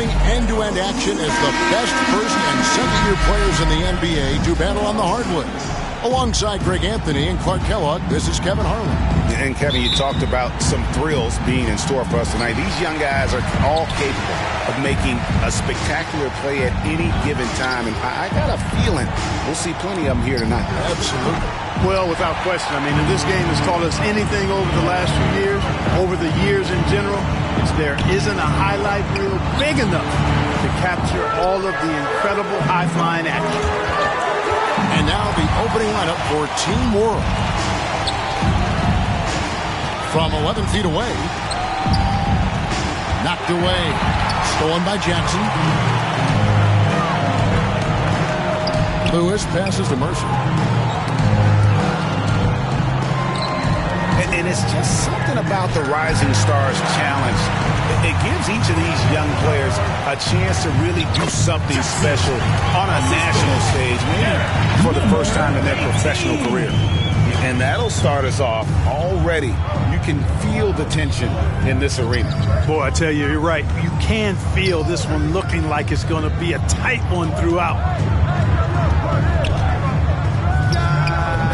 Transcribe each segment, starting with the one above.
End-to-end action as the best first and second-year players in the NBA do battle on the hardwood. Alongside Greg Anthony and Clark Kellogg, this is Kevin Harlan. And Kevin, you talked about some thrills being in store for us tonight. These young guys are all capable of making a spectacular play at any given time. And I got a feeling we'll see plenty of them here tonight. Absolutely. Well, without question. I mean, if this game has taught us anything over the last few years, over the years in general, there isn't a highlight reel big enough to capture all of the incredible high-flying action. And now the opening lineup for Team World. From 11 feet away. Knocked away. Stolen by Jackson. Lewis passes to Mercer. And it's just something about the Rising Stars Challenge. It gives each of these young players a chance to really do something special on a national stage, maybe for the first time in their professional career. And that'll start us off already. You can feel the tension in this arena. Boy, I tell you, you're right. You can feel this one looking like it's going to be a tight one throughout.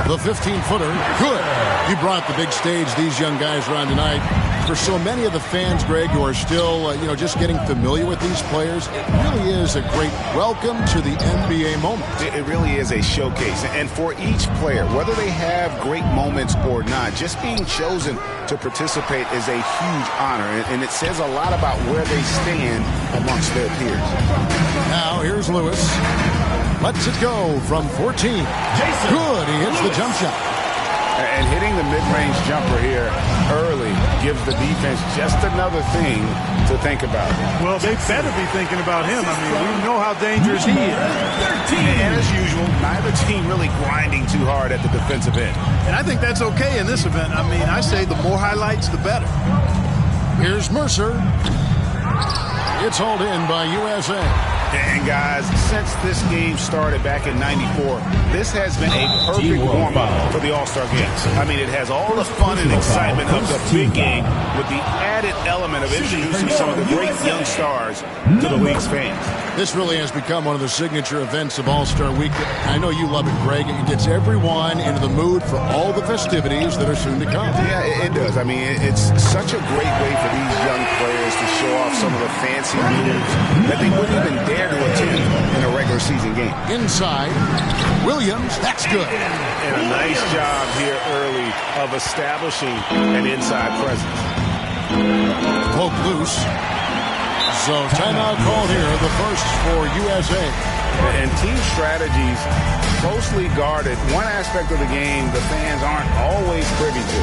The 15-footer, good. He brought the big stage these young guys are on tonight. For so many of the fans, Greg, who are still, just getting familiar with these players, it really is a great welcome to the NBA moment. It really is a showcase. And for each player, whether they have great moments or not, just being chosen to participate is a huge honor. And it says a lot about where they stand amongst their peers. Now, here's Lewis. Lets it go from 14. Good. He hits the jump shot. And hitting the mid-range jumper here early gives the defense just another thing to think about. Well, they better be thinking about him. I mean, we know how dangerous he is. And as usual, neither team really grinding too hard at the defensive end. And I think that's okay in this event. I mean, I say the more highlights, the better. Here's Mercer. It's hauled in by USA. And guys, since this game started back in '94, this has been a perfect warm-up for the All-Star game. I mean, it has all the fun and excitement of the big game with the added element of introducing some of the great young stars to the league's fans. This really has become one of the signature events of All-Star Week. I know you love it, Greg. It gets everyone into the mood for all the festivities that are soon to come. Yeah, it does. I mean, it's such a great way for these young players to show off some of the fancy moves that they wouldn't even dare to attend in a regular season game. Inside, Williams, that's good. And a nice job here early of establishing an inside presence. Poke loose. So timeout called here, the first for USA. And team strategies closely guarded. One aspect of the game the fans aren't always privy to.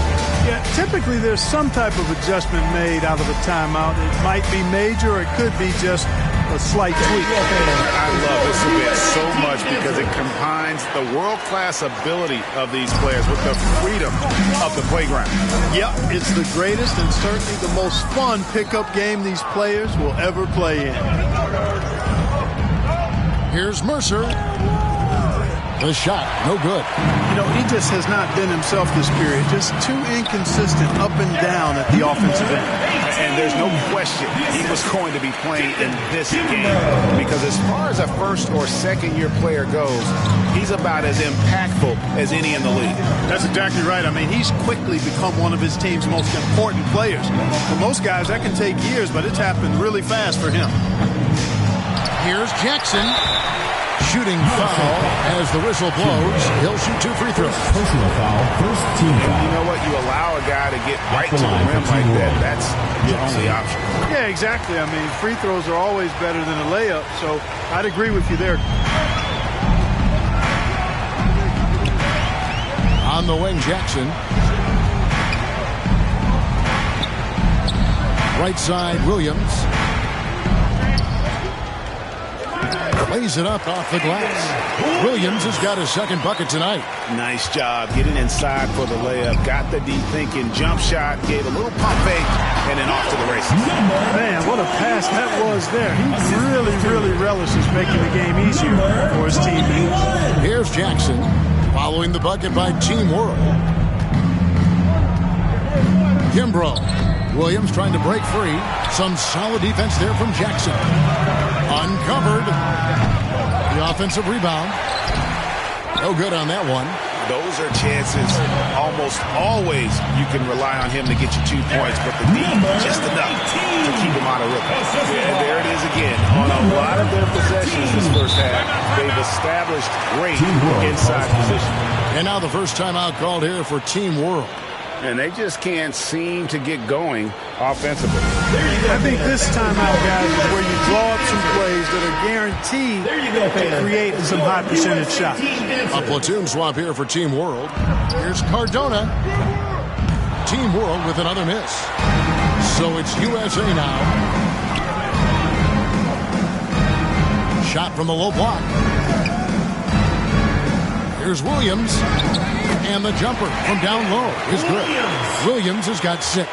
Yeah, typically there's some type of adjustment made out of a timeout. It might be major or it could be just a slight tweak. I love this event so much because it combines the world-class ability of these players with the freedom of the playground. Yep, it's the greatest and certainly the most fun pickup game these players will ever play in. Here's Mercer. The shot, no good. You know, he just has not been himself this period. Just too inconsistent up and down at the offensive end. And there's no question he was going to be playing in this game because as far as a first or second year player goes, he's about as impactful as any in the league. That's exactly right. I mean, he's quickly become one of his team's most important players. For most guys, that can take years, but it's happened really fast for him. Here's Jackson. Shooting foul as the whistle blows. He'll shoot 2 free throws. Personal foul, first team foul. You know what? You allow a guy to get right to the rim like that. That's your only option. Yeah, exactly. I mean, free throws are always better than a layup, so I'd agree with you there. On the wing, Jackson. Right side, Williams. Lays it up off the glass. Williams has got his second bucket tonight. Nice job getting inside for the layup. Got the deep thinking jump shot. Gave a little pump fake and then off to the races. Man, what a pass that was there. He really relishes making the game easier for his teammates. Here's Jackson following the bucket by Team World. Kimbrough. Williams trying to break free. Some solid defense there from Jackson. Uncovered. The offensive rebound. No good on that one. Those are chances almost always you can rely on him to get you 2 points, but the D just enough to keep him out of rhythm. And there it is again. On a lot of their possessions this first half, they've established great inside position. And now the first timeout called here for Team World. And they just can't seem to get going offensively. I think this timeout, guys, is where you draw up some plays that are guaranteed to create some high percentage shots. A platoon swap here for Team World. Here's Cardona. Team World with another miss. So it's USA now. Shot from the low block. Here's Williams. And the jumper from down low is good. Williams has got 6.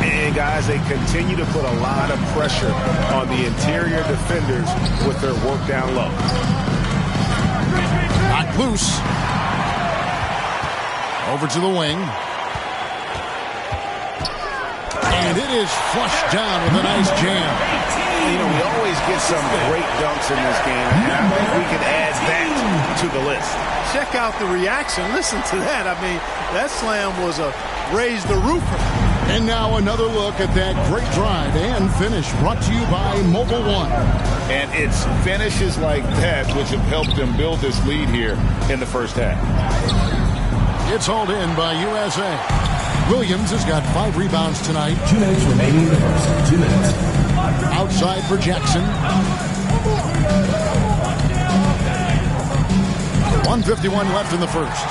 And, guys, they continue to put a lot of pressure on the interior defenders with their work down low. Knocked loose. Over to the wing. And it is flushed down with a nice jam. You know, we always get some great dunks in this game, and I think we could add that to the list. Check out the reaction. Listen to that. I mean, that slam was a raise the roofer. And now another look at that great drive and finish brought to you by Mobile One. And it's finishes like that which have helped them build this lead here in the first half. It's hauled in by USA. Williams has got 5 rebounds tonight. 2 minutes remaining in the first. 2 minutes. Outside for Jackson. 1:51 left in the first.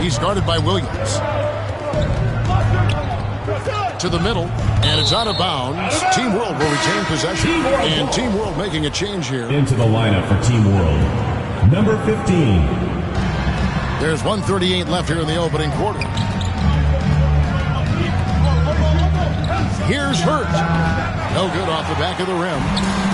He's guarded by Williams. To the middle, and it's out of bounds. Team World will retain possession. And Team World making a change here. Into the lineup for Team World. Number 15. There's 1:38 left here in the opening quarter. Here's Hurt. No good off the back of the rim.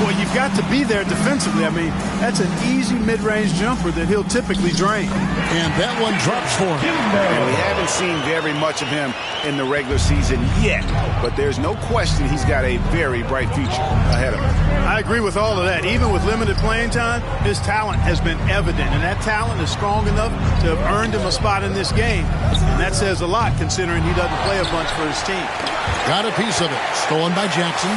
Well, you've got to be there defensively. I mean, that's an easy mid-range jumper that he'll typically drain. And that one drops for him. And we haven't seen very much of him in the regular season yet, but there's no question he's got a very bright future ahead of him. I agree with all of that. Even with limited playing time, his talent has been evident, and that talent is strong enough to have earned him a spot in this game. And that says a lot considering he doesn't play a bunch for his team. Got a piece of it. Stolen by Jackson.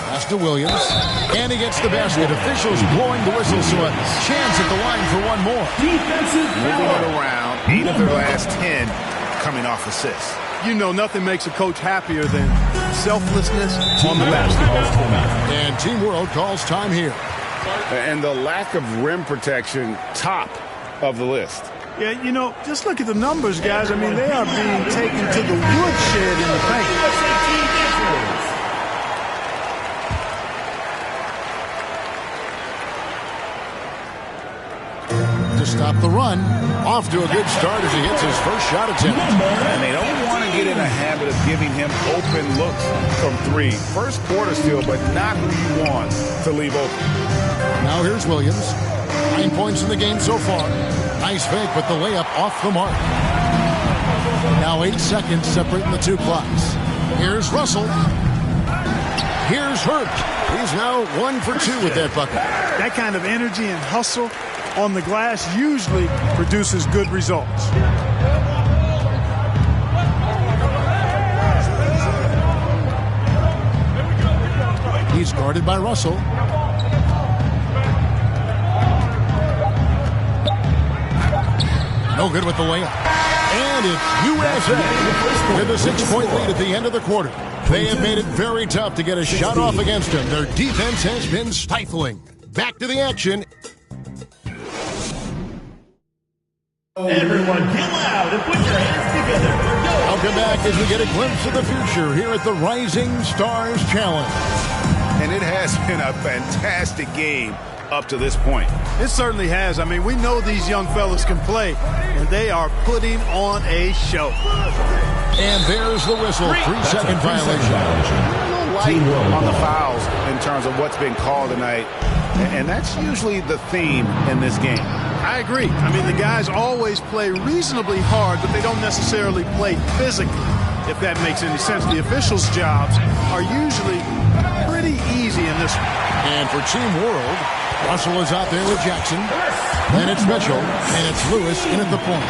Pass to Williams. And he gets the basket. Officials blowing the whistle, so a chance at the line for one more. Moving it around. 8 of their last 10 coming off assists. You know, nothing makes a coach happier than selflessness on the basketball court. And Team World calls time here. And the lack of rim protection, top of the list. Yeah, you know, just look at the numbers, guys. I mean, they are being taken to the woodshed in the paint. To stop the run. Off to a good start as he hits his first shot attempt. And they don't want to get in a habit of giving him open looks from 3. First quarter still, but not who you want to leave open. Now here's Williams. 9 points in the game so far. Nice fake, but the layup off the mark. Now 8 seconds separating the 2 clocks. Here's Russell. Here's Hurt. He's now 1 for 2 with that bucket. That kind of energy and hustle on the glass usually produces good results. He's guarded by Russell. No good with the layup. And it's USA with a 6-point lead at the end of the quarter. They have made it very tough to get a shot off against them. Their defense has been stifling. Back to the action. Everyone get loud and put your hands together. Welcome back as we get a glimpse of the future here at the Rising Stars Challenge. And it has been a fantastic game up to this point. It certainly has. I mean, we know these young fellas can play, and they are putting on a show. And there's the whistle. 3-second violation. A little light on the fouls in terms of what's been called tonight. And that's usually the theme in this game. I agree. I mean, the guys always play reasonably hard, but they don't necessarily play physically, if that makes any sense. The officials' jobs are usually pretty easy in this one. And for Team World, Russell is out there with Jackson. Then it's Mitchell, and it's Lewis in at the point.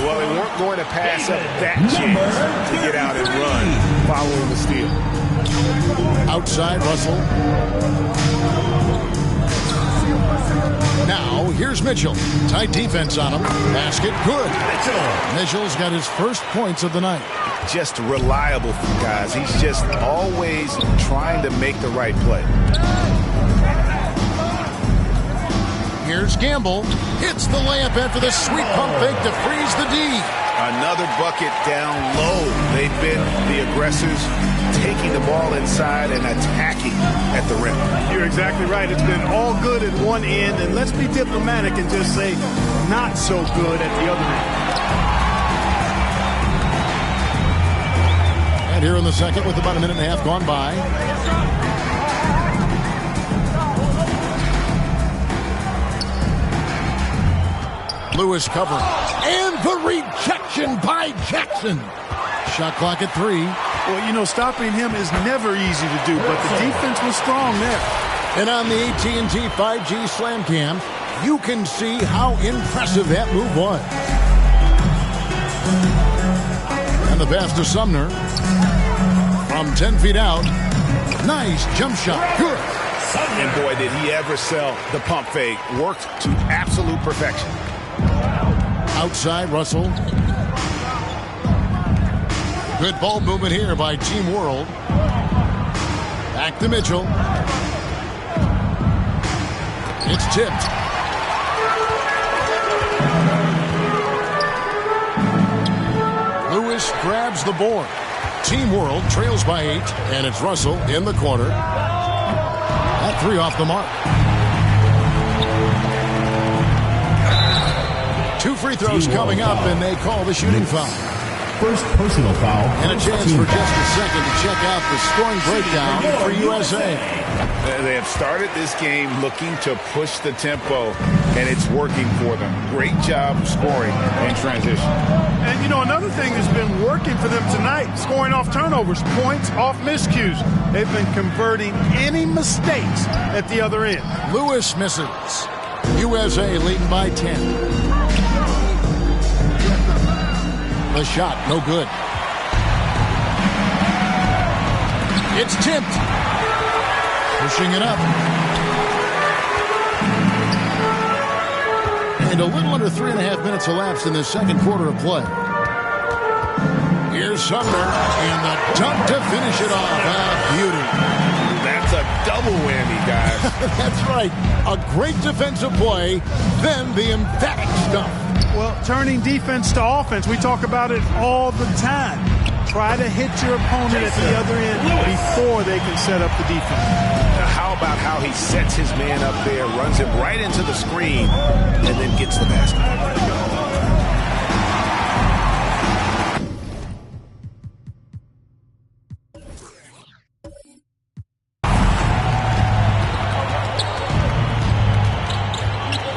Well, they weren't going to pass up that chance to get out and run following the steal. Outside, Russell. Now, here's Mitchell. Tight defense on him. Basket, good. Mitchell's got his first points of the night. Just reliable, guys. He's just always trying to make the right play. Here's Gamble. Hits the layup after the sweet pump fake to freeze the D. Another bucket down low. They've been the aggressors, taking the ball inside and attacking at the rim. You're exactly right. It's been all good at one end, and let's be diplomatic and just say not so good at the other end. And here in the second with about a minute and a half gone by. Lewis covering. And the rejection by Jackson. Shot clock at 3. Well, you know, stopping him is never easy to do, but the defense was strong there. And on the AT&T 5G Slam Cam, you can see how impressive that move was. And the pass to Sumner. From 10 feet out. Nice jump shot. Good. And boy, did he ever sell the pump fake. Worked to absolute perfection. Outside, Russell. Good ball movement here by Team World. Back to Mitchell. It's tipped. Lewis grabs the board. Team World trails by 8, and it's Russell in the corner. That 3 off the mark. 2 free throws coming up, and they call the shooting foul. First personal foul. And a chance for just a second to check out the scoring breakdown for USA. They have started this game looking to push the tempo, and it's working for them. Great job scoring in transition. And, you know, another thing that's been working for them tonight, scoring off turnovers, points off miscues. They've been converting any mistakes at the other end. Lewis misses. USA leading by 10. The shot, no good. It's tipped. Pushing it up. And a little under 3.5 minutes elapsed in the second quarter of play. Here's Sumner, and the dunk to finish it off. Beauty. That's a double whammy, guys. That's right. A great defensive play, then the emphatic stuff. Well, turning defense to offense, we talk about it all the time. Try to hit your opponent at the other end before they can set up the defense. How about how he sets his man up there, runs him right into the screen, and then gets the basket.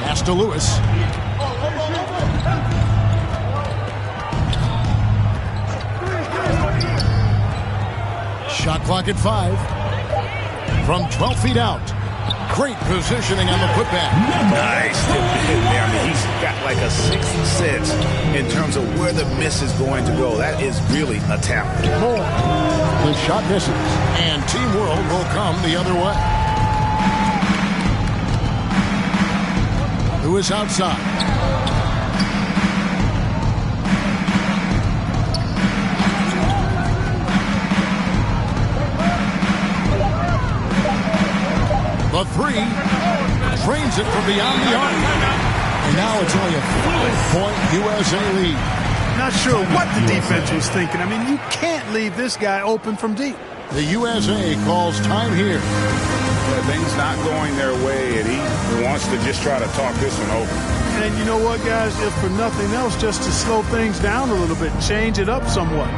Pass to Lewis. Shot clock at 5. From 12 feet out. Great positioning on the putback. Nice tip in there. I mean, he's got like a sixth sense in terms of where the miss is going to go. That is really a talent. More. The shot misses. And Team World will come the other way. Lewis outside. The 3 drains it from beyond the arc. And now it's only a 5-point USA lead. Not sure what the defense was thinking. I mean, you can't leave this guy open from deep. The USA calls time here. Things not going their way, and he wants to just try to talk this one over. And you know what, guys? If for nothing else, just to slow things down a little bit, change it up somewhat.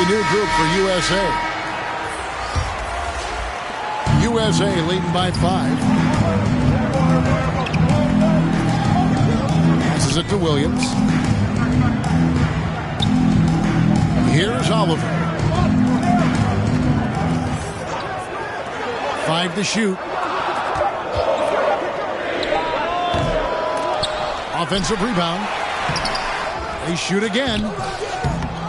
the new group for USA. USA leading by 5. Passes it to Williams. Here's Oliver. 5 to shoot. Offensive rebound. They shoot again.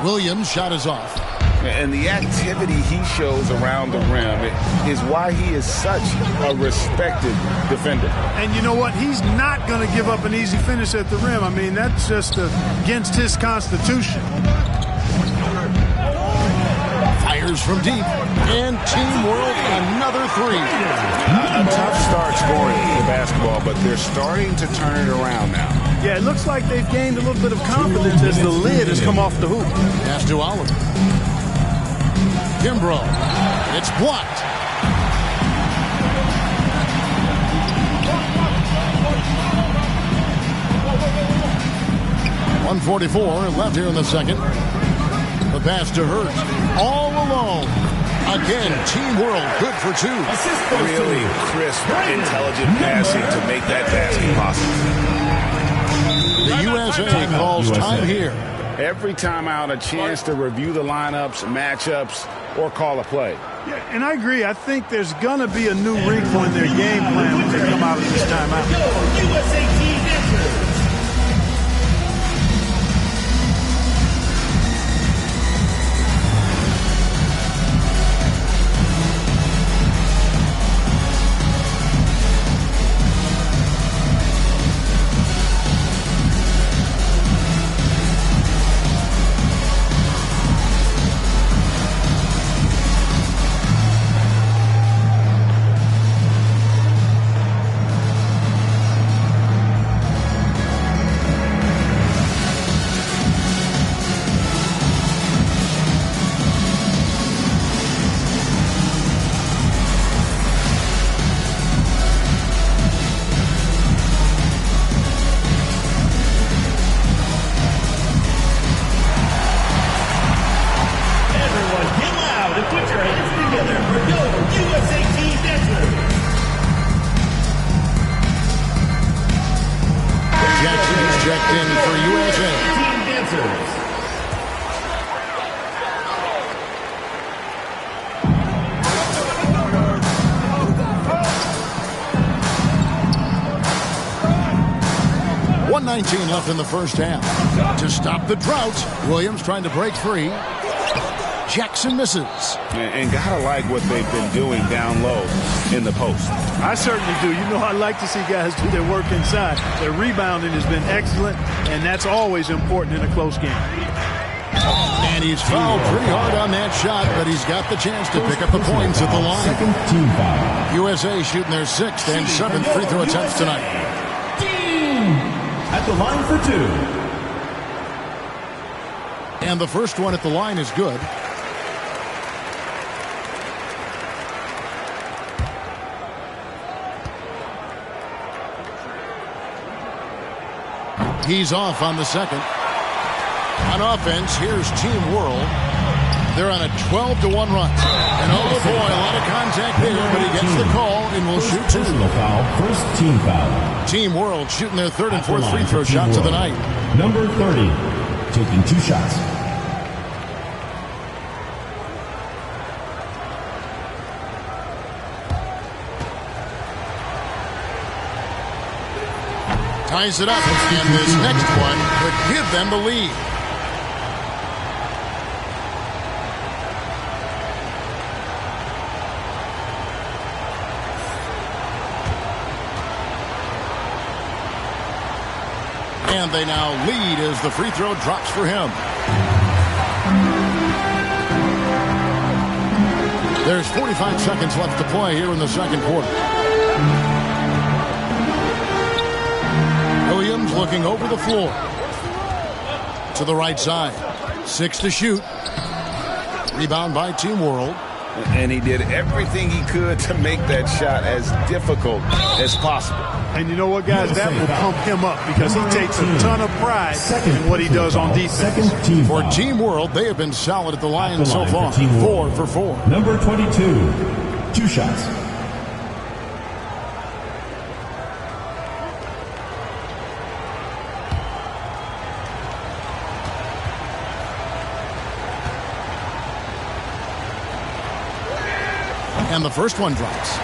Williams' shot is off. And the activity he shows around the rim is why he is such a respected defender. And you know what? He's not going to give up an easy finish at the rim. I mean, that's just against his constitution. Fires from deep. And Team World another 3. A tough start scoring the basketball, but they're starting to turn it around now. Yeah, it looks like they've gained a little bit of confidence as the lid has come off the hoop. Pass to Oliver. Kimbrough. It's blocked. .144 left here in the second. The pass to Hurt. All alone. Again, Team World good for 2. Really crisp, intelligent passing to make that basket possible. The USA calls time here. Every time out, a chance to review the lineups, matchups, or call a play. Yeah, and I agree. I think there's going to be a new wrinkle in their game plan when they come out of this timeout. USA team enters. checked in for USA. Team dancers. .119 left in the first half. To stop the drought, Williams trying to break free. Jackson misses. And gotta like what they've been doing down low in the post. I certainly do. You know, I like to see guys do their work inside. Their rebounding has been excellent, and that's always important in a close game. And he's fouled pretty hard on that shot, but he's got the chance to pick up the points at the line. Second team foul. USA shooting their 6th and 7th free throw attempts tonight. At the line for 2. And the first one at the line is good. He's off on the second. On offense, here's Team World. They're on a 12-1 run. And oh boy, a lot of contact there, but he gets the call and will shoot 2. Personal foul, first team foul. Team World shooting their 3rd and 4th free throw shots of the night. Number 30, taking 2 shots. Ties it up, and this next one could give them the lead. And they now lead as the free throw drops for him. There's 45 seconds left to play here in the second quarter. Williams looking over the floor. To the right side. 6 to shoot. Rebound by Team World. And he did everything he could to make that shot as difficult as possible. And you know what, guys? That will pump him up because he takes a ton of pride in what he does on defense. For Team World, they have been solid at the line so far. 4 for 4. Number 22, 2 shots. And the first one drops.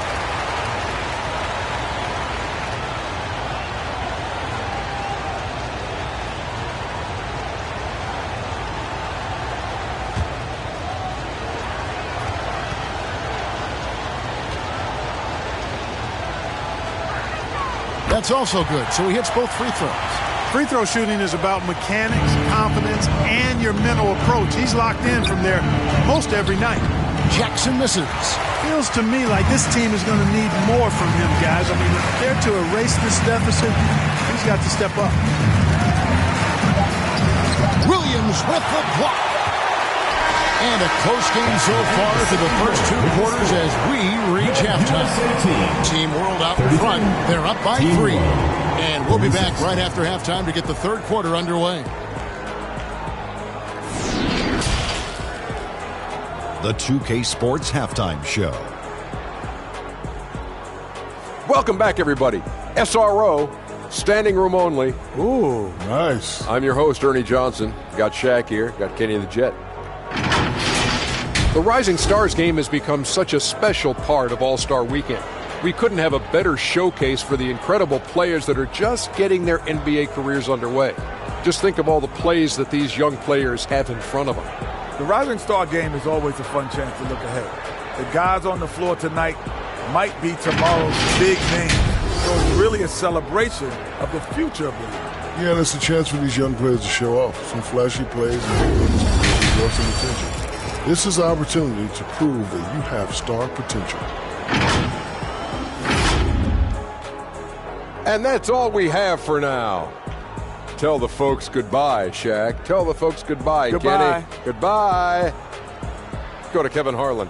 That's also good, so he hits both free throws. Free throw shooting is about mechanics, confidence, and your mental approach. He's locked in from there most every night. Jackson misses. Feels to me like this team is going to need more from him, guys. I mean, if they're to erase this deficit, he's got to step up. Williams with the block. And a close game so far through the first 2 quarters as we reach halftime. Team World out in front. They're up by 3. And we'll be back right after halftime to get the third quarter underway. The 2K Sports Halftime Show. Welcome back, everybody. SRO, standing room only. Ooh, nice. I'm your host, Ernie Johnson. Got Shaq here. Got Kenny the Jet. The Rising Stars game has become such a special part of All-Star Weekend. We couldn't have a better showcase for the incredible players that are just getting their NBA careers underway. Just think of all the plays that these young players have in front of them. The Rising Star game is always a fun chance to look ahead. The guys on the floor tonight might be tomorrow's big names. So it's really a celebration of the future of the league. Yeah, and it's a chance for these young players to show off some flashy plays and draw some attention. This is an opportunity to prove that you have star potential. And that's all we have for now. Tell the folks goodbye, Shaq. Tell the folks goodbye, Goodbye. Kenny. Goodbye. Go to Kevin Harlan.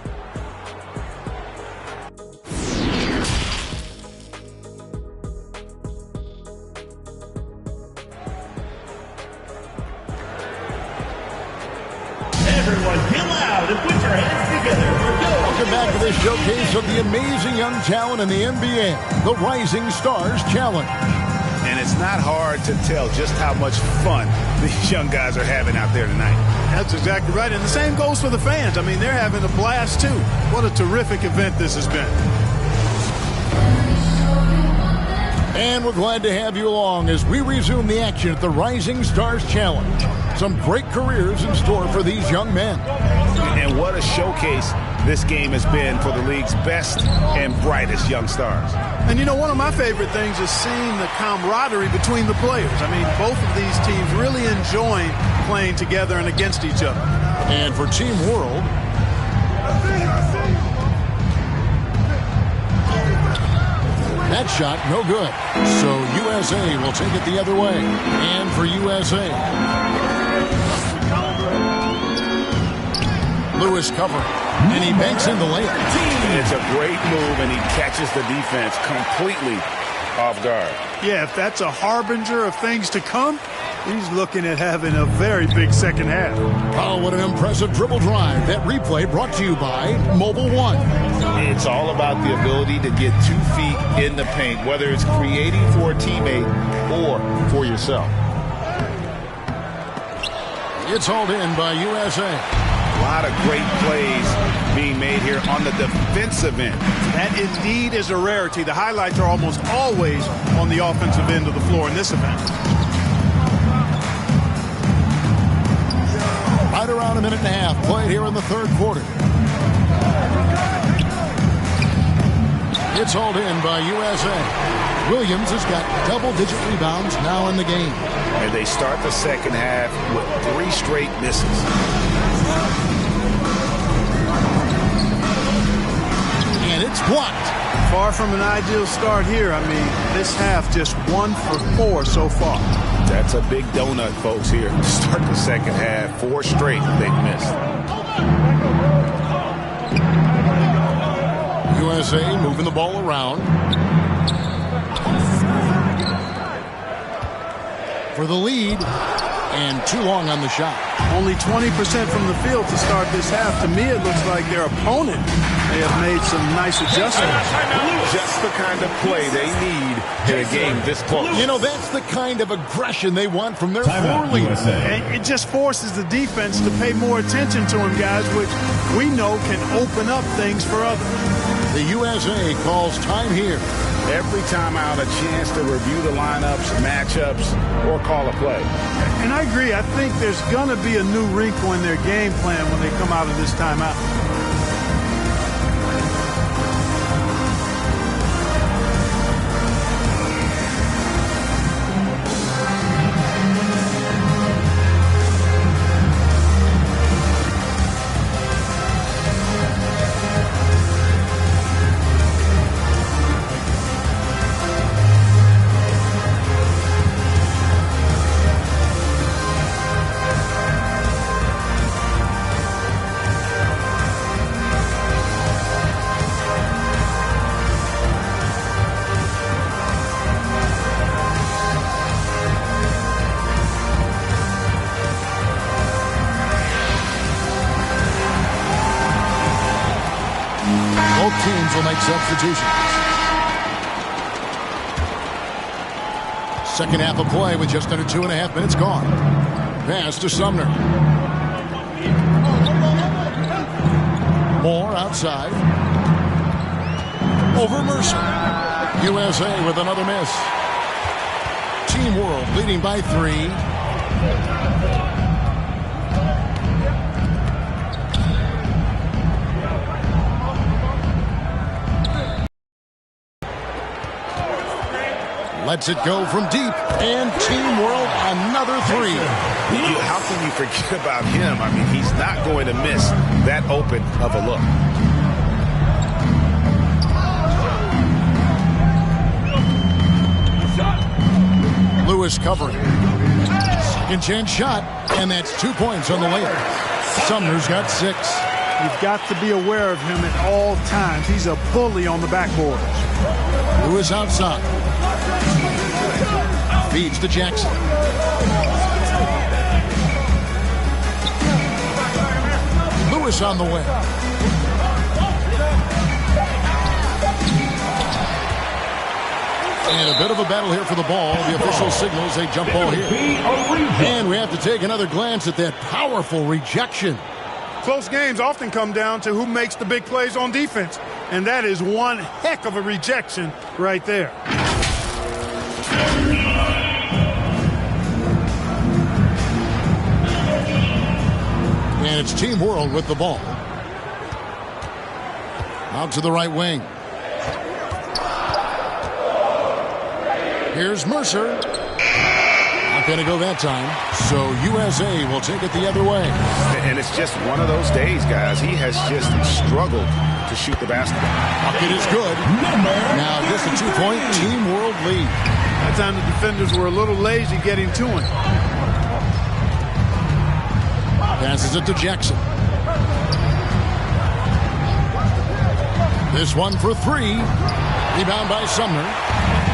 Everyone, get loud and put your hands together for go. Welcome back to this showcase of the amazing young talent in the NBA, the Rising Stars Challenge. And it's not hard to tell just how much fun these young guys are having out there tonight. That's exactly right. And the same goes for the fans. I mean, they're having a blast, too. What a terrific event this has been. And we're glad to have you along as we resume the action at the Rising Stars Challenge. Some great careers in store for these young men. And what a showcase this game has been for the league's best and brightest young stars. And, you know, one of my favorite things is seeing the camaraderie between the players. I mean, both of these teams really enjoying playing together and against each other. And for Team World, that shot, no good. So USA will take it the other way. And for USA, Lewis covering. And he banks in the layup. It's a great move, and he catches the defense completely off guard. Yeah, if that's a harbinger of things to come, he's looking at having a very big second half. Oh, what an impressive dribble drive. That replay brought to you by Mobile One. It's all about the ability to get 2 feet in the paint, whether it's creating for a teammate or for yourself. It's hauled in by USA. A lot of great plays being made here on the defensive end. That indeed is a rarity. The highlights are almost always on the offensive end of the floor in this event. Right around a minute and a half played here in the third quarter. It's hauled in by USA. Williams has got double-digit rebounds now in the game. And they start the second half with 3 straight misses. And it's blocked. Far from an ideal start here. I mean, this half just 1 for 4 so far. That's a big donut, folks, here. Start the second half, 4 straight they've missed. USA moving the ball around. For the lead, and too long on the shot. Only 20% from the field to start this half. To me, it looks like their opponent may have made some nice adjustments. Just the kind of play they need in a game this close. You know, that's the kind of aggression they want from their Timeout, forward. USA. And it just forces the defense to pay more attention to him, guys, which we know can open up things for others. The USA calls time here. Every time out, a chance to review the lineups, matchups, or call a play. And I agree. I think there's going to be a new wrinkle in their game plan when they come out of this timeout. Both teams will make substitutions. Second half of play with just under 2.5 minutes gone. Pass to Sumner. Moore outside. Over Mercer. USA with another miss. Team World leading by 3. Lets it go from deep, and Team World another 3. How can you forget about him? I mean, he's not going to miss that open of a look. Lewis covering. Second chance shot, and that's 2 points on the layup. Sumner's got 6. You've got to be aware of him at all times. He's a bully on the backboard. Lewis outside. Feeds to Jackson. Lewis on the way. And a bit of a battle here for the ball. The official signals a jump ball here. And we have to take another glance at that powerful rejection. Close games often come down to who makes the big plays on defense. And that is one heck of a rejection right there. And it's Team World with the ball. Out to the right wing. Here's Mercer. Not going to go that time. So USA will take it the other way. And it's just one of those days, guys. He has just struggled to shoot the basketball. Bucket is good. Now just a 2-point Team World lead. That time the defenders were a little lazy getting to him. Passes it to Jackson. This one for 3. Rebound by Sumner.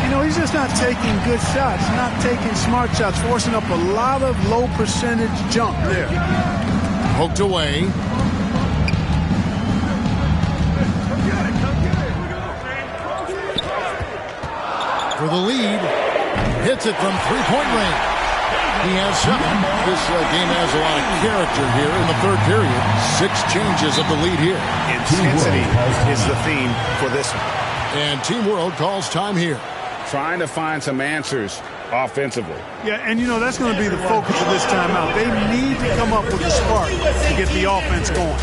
You know, he's just not taking good shots, not taking smart shots, forcing up a lot of low percentage jump there. Poked away. For the lead. Hits it from 3-point range. He has 7. This game has a lot of character here in the third period. 6 changes of the lead here. Intensity is the theme for this one. And Team World calls time here. Trying to find some answers offensively. Yeah, and you know, that's going to be the focus of this timeout. They need to come up with a spark to get the offense going.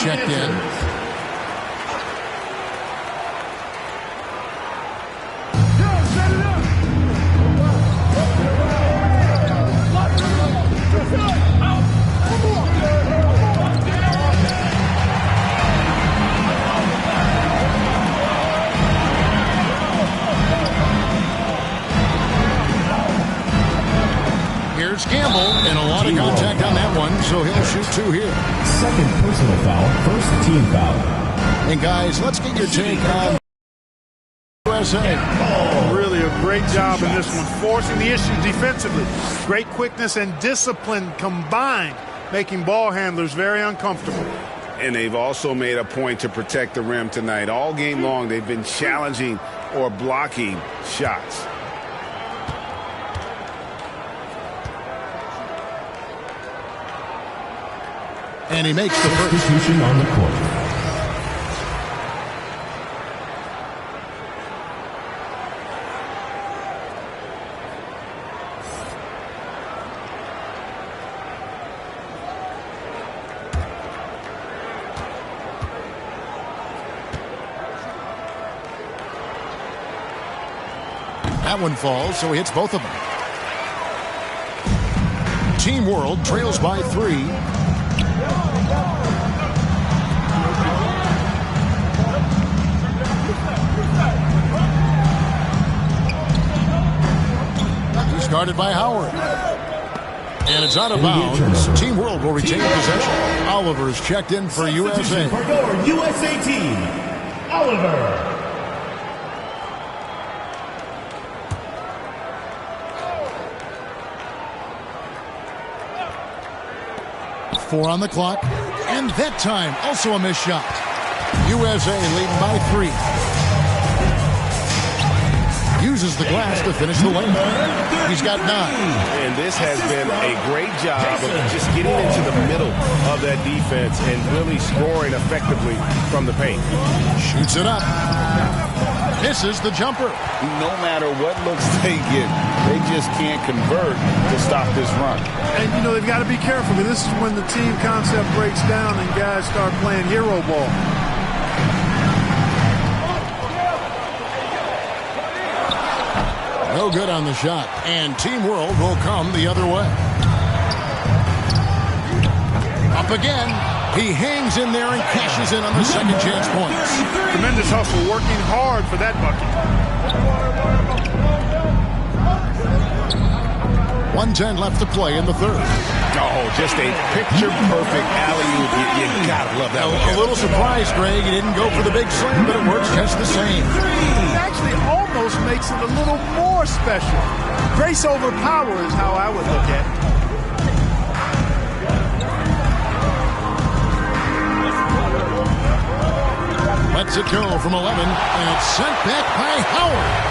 checked in. Here's Campbell, and a lot of contact on that one, so he'll shoot 2 here. Second personal foul, first team foul. And guys, let's get your take on USA. Really a great job in this one, forcing the issue defensively. Great quickness and discipline combined, making ball handlers very uncomfortable. And they've also made a point to protect the rim tonight. All game long, they've been challenging or blocking shots. And he makes the first. Substitution on the court. That one falls, so he hits both of them. Team World trails by 3. Guarded by Howard. And it's out of bounds. Team World will retain possession. Oliver's checked in for USA. For your USA team, Oliver. 4 on the clock. And that time, also a missed shot. USA leading by 3. Uses the glass to finish the lane. He's got 9. And this has been a great job of just getting into the middle of that defense and really scoring effectively from the paint. Shoots it up. Misses the jumper. No matter what looks they get, they just can't convert to stop this run. And, you know, they've got to be careful, because this is when the team concept breaks down and guys start playing hero ball. No good on the shot, and Team World will come the other way. Up again. He hangs in there and cashes in on the second chance points. Tremendous hustle, working hard for that bucket. 1:10 left to play in the third. Oh, just a picture-perfect alley-oop. You gotta love that one. A little surprised, Greg. He didn't go for the big slam, but it works just the same. It actually almost makes it a little more special. Grace over power is how I would look at it. Lets it go from 11, and it's sent back by Howard.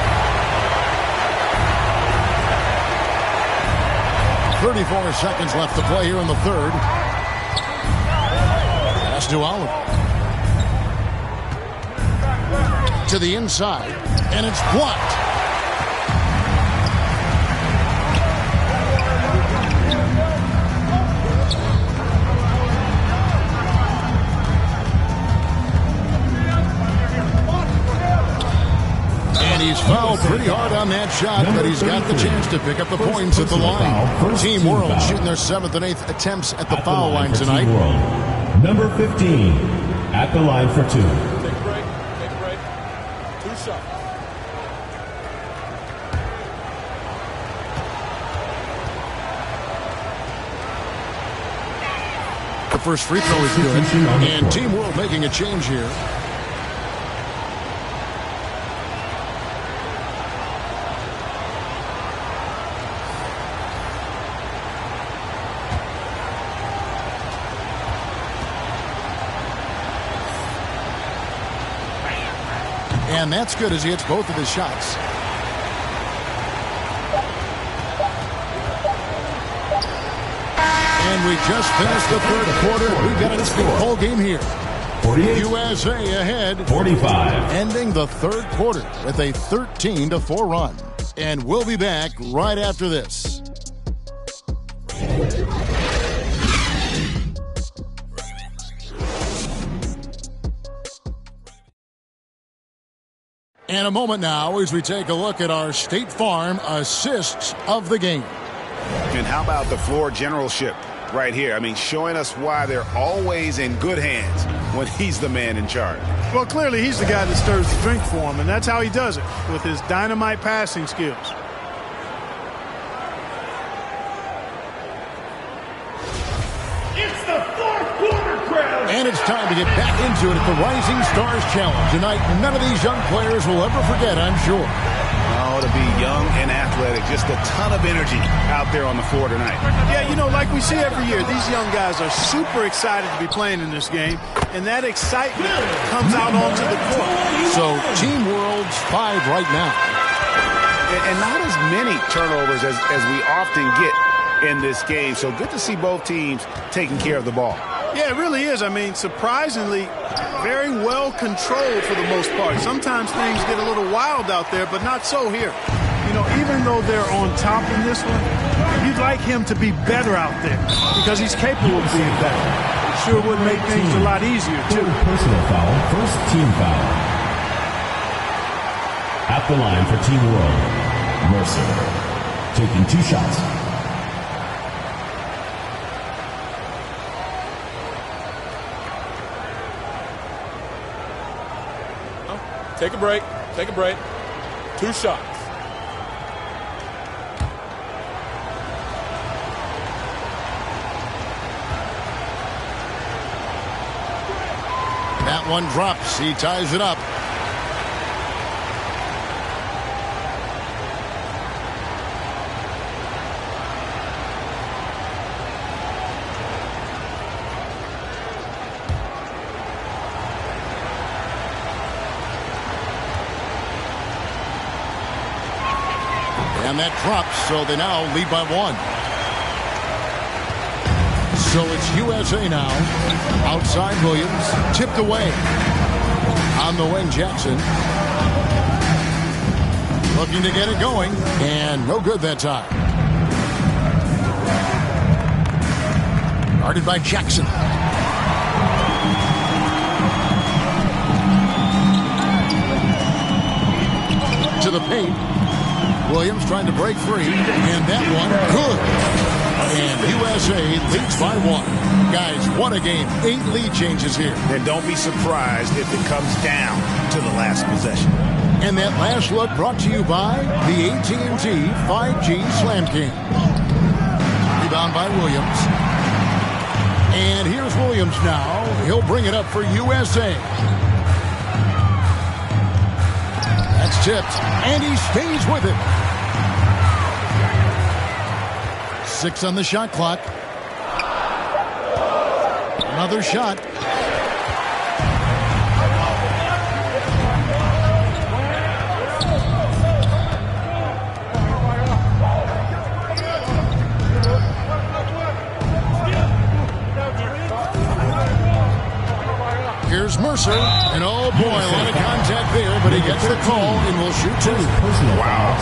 34 seconds left to play here in the third. Pass to Oliver. To the inside, and it's blocked. And he's fouled pretty hard on that shot, but he's got the chance to pick up the points at the line. Team World shooting their 7th and 8th attempts at the foul line tonight. Number 15 at the line for 2. Take a break. 2 shots. The first free throw is good, and Team World making a change here. And that's good as he hits both of his shots. And we just finished the third quarter. We've got a full game here. 48. USA ahead. 45. Ending the third quarter with a 13-4 run. And we'll be back right after this. And a moment now as we take a look at our State Farm assists of the game. And how about the floor generalship right here? I mean, showing us why they're always in good hands when he's the man in charge. Well, clearly he's the guy that stirs the drink for him, and that's how he does it, with his dynamite passing skills. It's the fourth quarter crowd. And it's time to get back into it at the Rising Stars Challenge. Tonight, none of these young players will ever forget, I'm sure. Oh, to be young and athletic, just a ton of energy out there on the floor tonight. Yeah, you know, like we see every year, these young guys are super excited to be playing in this game, and that excitement comes out onto the court. So, Team World's 5 right now. And not as many turnovers as we often get in this game. So good to see both teams taking care of the ball. Yeah, it really is. I mean, surprisingly, very well controlled for the most part. Sometimes things get a little wild out there, but not so here. You know, even though they're on top in this one, you'd like him to be better out there because he's capable of being better. It sure would make things a lot easier, too. Personal foul, first team foul. At the line for Team World, Mercer, taking 2 shots. Take a break. Take a break. 2 shots. That one drops. He ties it up. And that drops, so they now lead by 1. So it's USA now. Outside Williams, tipped away. On the wing, Jackson. Looking to get it going, and no good that time. Guarded by Jackson. To the paint. Williams trying to break free, and that one good. And USA leads by 1. Guys, what a game. 8 lead changes here. And don't be surprised if it comes down to the last possession. And that last look brought to you by the AT&T 5G Slam King. Rebound by Williams. And here's Williams now. He'll bring it up for USA. That's tipped, and he stays with it. 6 on the shot clock. Another shot. Here's Mercer, and oh boy, a lot of contact there, but he gets the call and will shoot 2. Wow,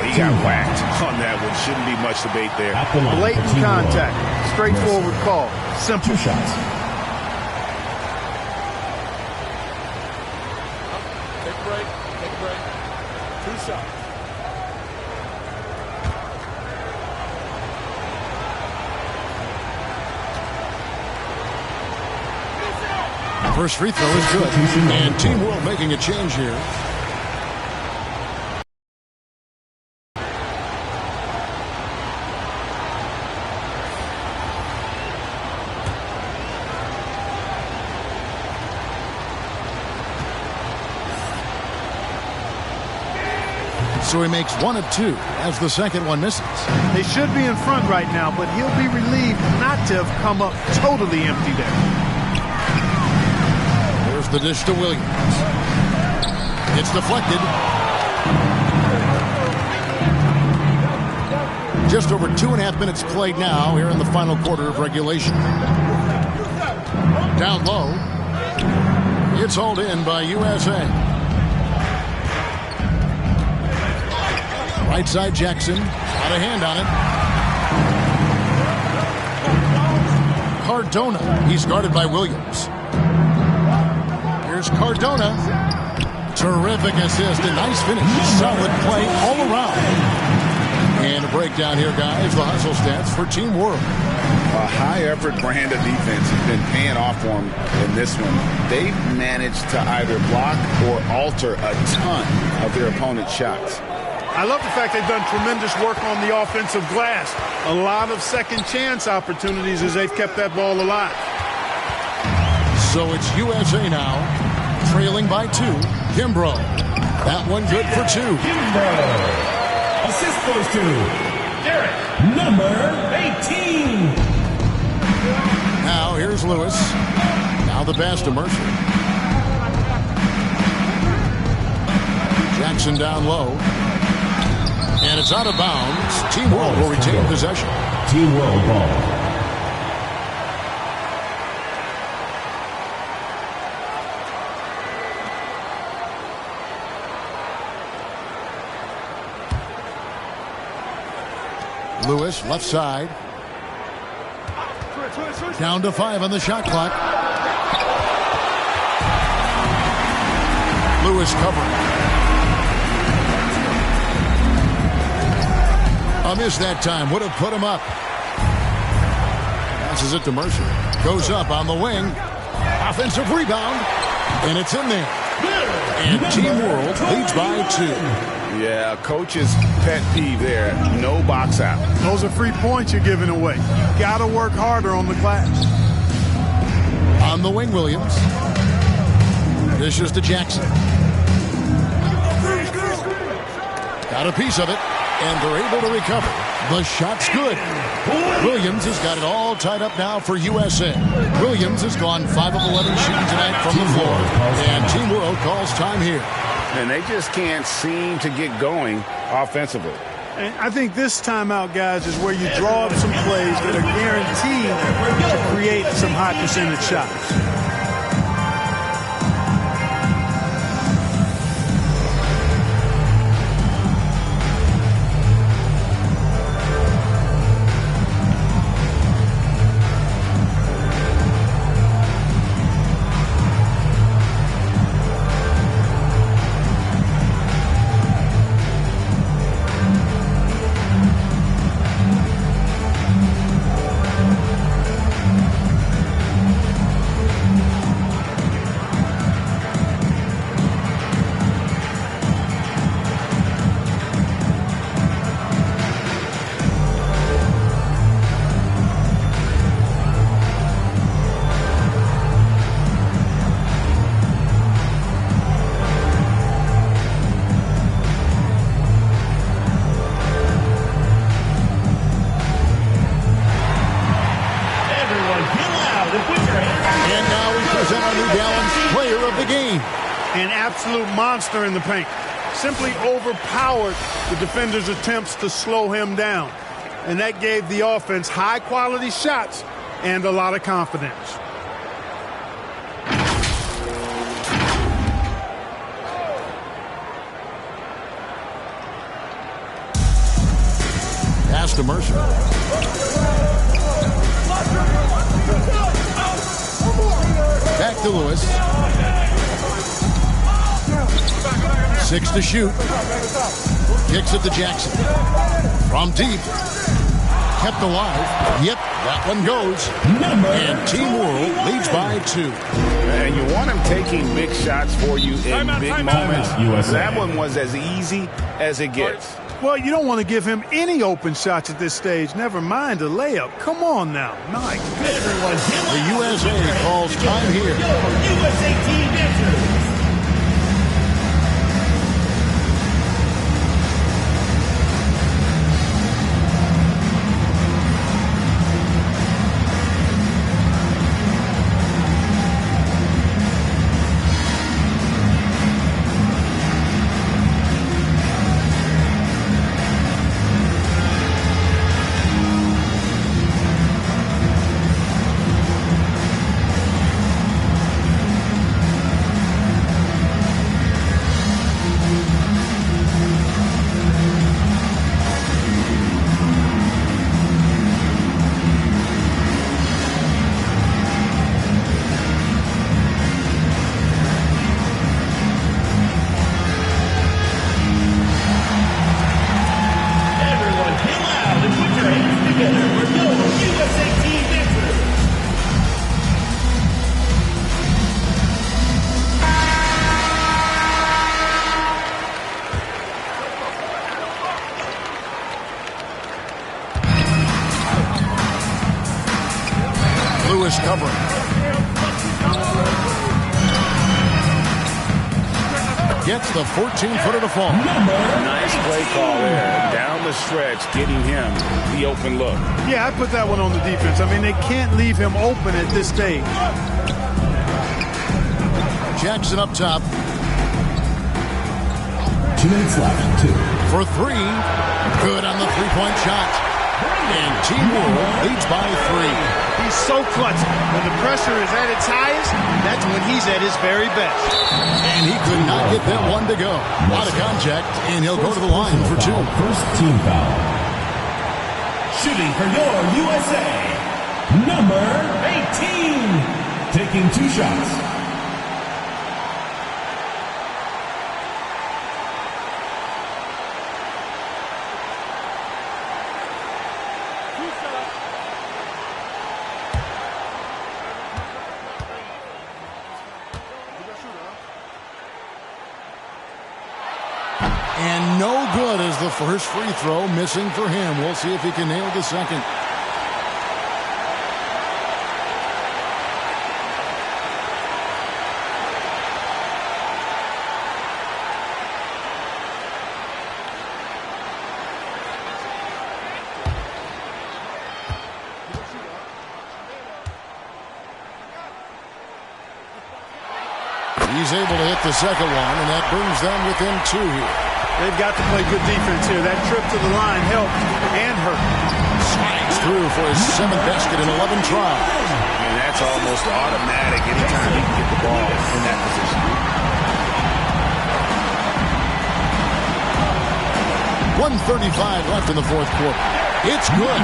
he got whacked on that one. Shouldn't be much debate there. Blatant contact, straightforward call, simple. 2 shots. Take a break. Take a break. 2 shots. First free throw is good. And Team World making a change here. So he makes 1 of 2 as the second one misses. They should be in front right now, but he'll be relieved not to have come up totally empty there. There's the dish to Williams. It's deflected. Just over 2.5 minutes played now here in the final quarter of regulation. Down low. It's hauled in by USA. Right side Jackson. Got a hand on it. Cardona. He's guarded by Williams. Here's Cardona. Terrific assist and nice finish. Solid play all around. And a breakdown here, guys. The hustle stats for Team World. A high-effort brand of defense has been paying off for them in this one. They've managed to either block or alter a ton of their opponent's shots. I love the fact they've done tremendous work on the offensive glass. A lot of second chance opportunities as they've kept that ball alive. So it's USA now, trailing by 2. Kimbrough. That one good for 2. Kimbrough. Assist goes to Derek, number 18. Now here's Lewis. Now the pass to Mercer. Jackson down low. And it's out of bounds. Team World will retain possession. Team World ball. Lewis, left side. Down to 5 on the shot clock. Lewis covering. A miss that time. Would have put him up. Passes it to Mercer. Goes up on the wing. Offensive rebound. And it's in there. And Team World leads by 2. Yeah, coach's pet peeve there. No box out. Those are free points you're giving away. You got to work harder on the glass. On the wing, Williams. Dishes to Jackson. Got a piece of it, and they're able to recover. The shot's good. Williams has got it all tied up now for USA. Williams has gone 5 of 11 shooting tonight from the floor. And Team World calls time here. And they just can't seem to get going offensively. And I think this timeout, guys, is where you draw up some plays that are guaranteed to create some high percentage shots. An absolute monster in the paint. Simply overpowered the defender's attempts to slow him down. And that gave the offense high-quality shots and a lot of confidence. Pass to Mercer. Back to Lewis. 6 to shoot. Kicks it to Jackson. From deep. Kept alive. Yep, that one goes. And Team World leads by 2. And you want him taking big shots for you in big moments. That one was as easy as it gets. Well, you don't want to give him any open shots at this stage. Never mind a layup. Come on now. Nice. The USA calls time here. USA team enters. covering. Gets the 14-footer to fall. Nice play call there. Down the stretch, getting him the open look. Yeah, I put that one on the defense. I mean, they can't leave him open at this stage. Jackson up top. 2 minutes left. 2. For 3. Good on the three-point shot. And Team World leads by 3. He's so clutch. When the pressure is at its highest, that's when he's at his very best. And he could not get that one to go. Out of contact, and he'll go to the line for 2. First team foul. Shooting for your USA, number 18. Taking 2 shots. And no good as the first free throw, missing for him. We'll see if he can nail the second. He's able to hit the second one, and that brings them within 2 here. They've got to play good defense here. That trip to the line helped and hurt. Slides through for his 7th basket in 11 tries. And that's almost automatic anytime he can get the ball in that position. 1:35 left in the fourth quarter. It's good.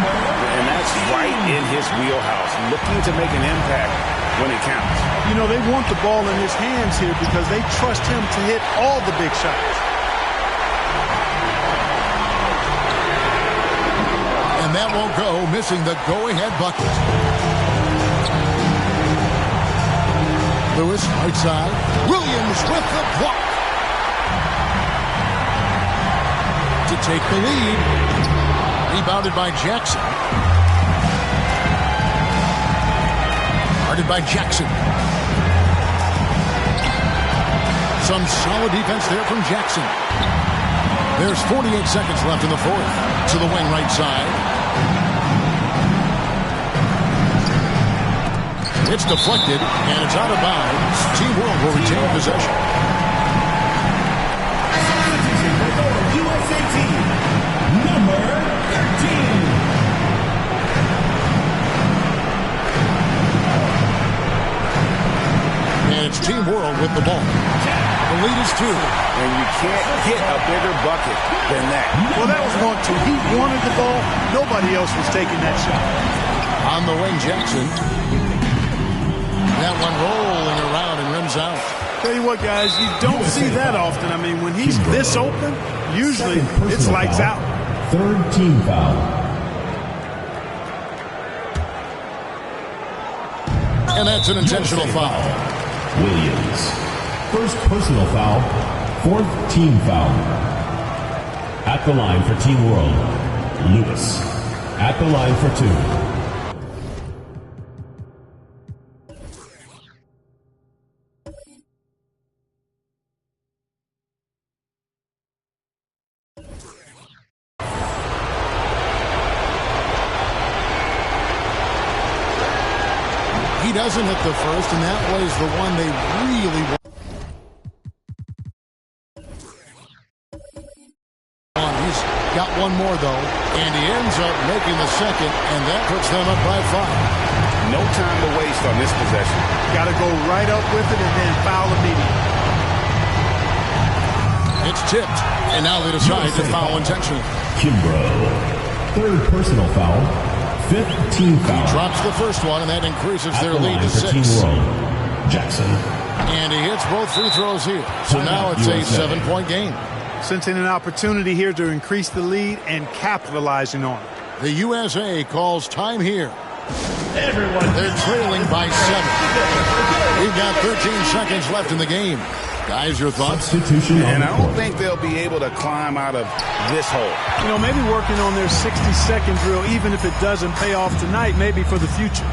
And that's right in his wheelhouse, looking to make an impact when it counts. You know, they want the ball in his hands here because they trust him to hit all the big shots. And that won't go, missing the go-ahead bucket. Lewis, right side. Williams with the block. To take the lead. Rebounded by Jackson. Guarded by Jackson. Some solid defense there from Jackson. There's 48 seconds left in the fourth. To the wing right side. It's deflected, and it's out of bounds. Team World will retain possession. USA team, number 13. And it's Team World with the ball. The lead is 2. And you can't get a bigger bucket than that. Well, that was 1-2. He wanted the ball. Nobody else was taking that shot. On the wing, Jackson. That one rolling around and rims out. Tell you what, guys, you don't see that often. I mean, when he's this open, usually it's lights out. 3rd team foul. And that's an intentional foul. Williams. 1st personal foul. 4th team foul. At the line for Team World, Lewis. At the line for 2. He doesn't hit the first, and that was the one they really want. He's got one more, though, and he ends up making the second, and that puts them up by 5. No time to waste on this possession. Got to go right up with it and then foul immediately. It's tipped, and now they decide to foul intentionally. Kimbrough. 3rd personal foul. 5th team foul. He drops the first one, and that increases At their the lead line to for 6. Team World, Jackson. And he hits both free throws here. So now it's a 7-point game. Sensing an opportunity here to increase the lead and capitalizing on it. The USA calls time here. Everyone. They're trailing by 7. We've got 13 seconds left in the game. Guys, your thoughts? Substitution And on I the don't court. think they'll be able to climb out of this hole. You know, maybe working on their 60-second drill, even if it doesn't pay off tonight, maybe for the future.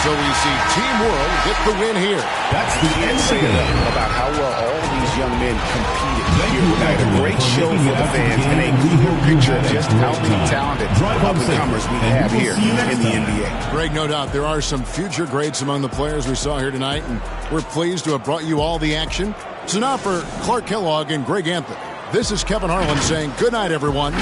So we see Team World get the win here. That's the end Say enough about how well all these young men competed here tonight. A great show for the fans and a clear picture of just how many talented up-and-comers we have here in the NBA. Greg, no doubt there are some future greats among the players we saw here tonight, and we're pleased to have brought you all the action. So now for Clark Kellogg and Greg Anthony, this is Kevin Harlan saying good night, everyone.